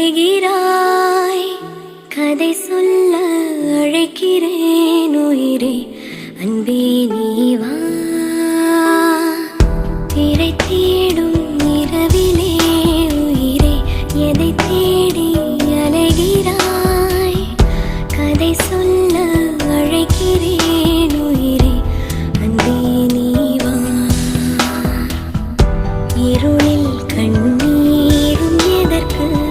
அலைகிறாய். கதை சொல்ல அழைக்கிறேன் உயிரே, அன்பே நீ வா. திரை தேடும் இரவிலே உயிரே, எதை தேடி அலைகிறாய். கதை சொல்ல அழைக்கிறேன்